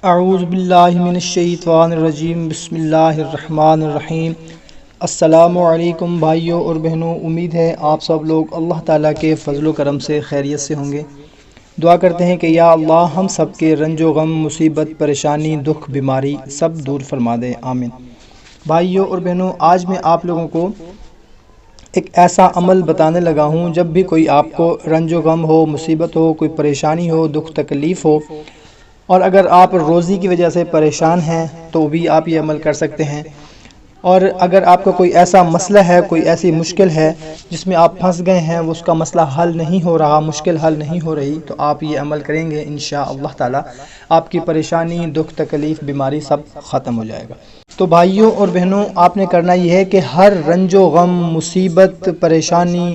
اعوذ باللہ من الشیطان الرجیم، بسم اللہ الرحمن الرحیم۔ السلام علیکم بھائیوں اور بہنوں، امید ہے آپ سب لوگ اللہ تعالیٰ کے فضل و کرم سے خیریت سے ہوں گے۔ دعا کرتے ہیں کہ یا اللہ ہم سب کے رنج و غم، مصیبت، پریشانی، دکھ، بیماری سب دور فرما دے، آمین۔ بھائیوں اور بہنوں، آج میں آپ لوگوں کو ایک ایسا عمل بتانے لگا ہوں، جب بھی کوئی آپ کو رنج و غم ہو، مصیبت ہو، کوئی پریشانی ہو، دکھ تکلیف ہو، اور اگر آپ روزی کی وجہ سے پریشان ہیں تو بھی آپ یہ عمل کر سکتے ہیں، اور اگر آپ کا کوئی ایسا مسئلہ ہے، کوئی ایسی مشکل ہے جس میں آپ پھنس گئے ہیں، اس کا مسئلہ حل نہیں ہو رہا، مشکل حل نہیں ہو رہی، تو آپ یہ عمل کریں گے انشاءاللہ تعالی آپ کی پریشانی، دکھ تکلیف، بیماری سب ختم ہو جائے گا۔ تو بھائیوں اور بہنوں، آپ نے کرنا یہ ہے کہ ہر رنج و غم، مصیبت، پریشانی،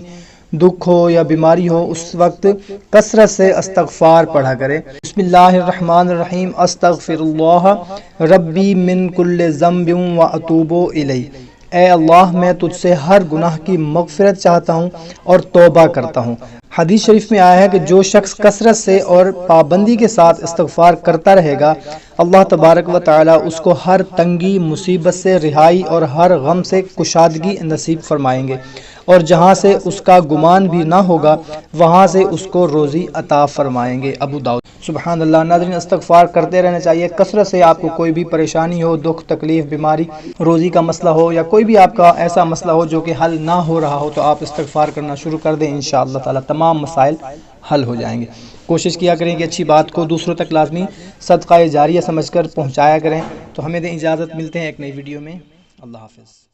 دکھ ہو یا بیماری ہو، اس وقت کثرت سے استغفار پڑھا کرے۔ بسم اللہ الرحمن الرحیم۔ استغفر اللہ ربی من کل ذنب و اتوب الیہ۔ اے اللہ، میں تجھ سے ہر گناہ کی مغفرت چاہتا ہوں اور توبہ کرتا ہوں۔ حدیث شریف میں آیا ہے کہ جو شخص کثرت سے اور پابندی کے ساتھ استغفار کرتا رہے گا، اللہ تبارک و تعالی اس کو ہر تنگی، مصیبت سے رہائی اور ہر غم سے کشادگی نصیب فرمائیں گے، اور جہاں سے اس کا گمان بھی نہ ہوگا وہاں سے اس کو روزی عطا فرمائیں گے۔ ابو داؤد۔ سبحان اللہ۔ ناظرین، استغفار کرتے رہنا چاہیے کثرت سے۔ آپ کو کوئی بھی پریشانی ہو، دکھ تکلیف، بیماری، روزی کا مسئلہ ہو، یا کوئی بھی آپ کا ایسا مسئلہ ہو جو کہ حل نہ ہو رہا ہو، تو آپ استغفار کرنا شروع کر دیں، انشاءاللہ تعالی تمام مسائل حل ہو جائیں گے۔ کوشش کیا کریں کہ اچھی بات کو دوسروں تک لازمی صدقہ جاریہ سمجھ کر پہنچایا کریں۔ تو ہمیں دیں اجازت، ملتے ہیں ایک نئی ویڈیو میں۔ اللہ حافظ۔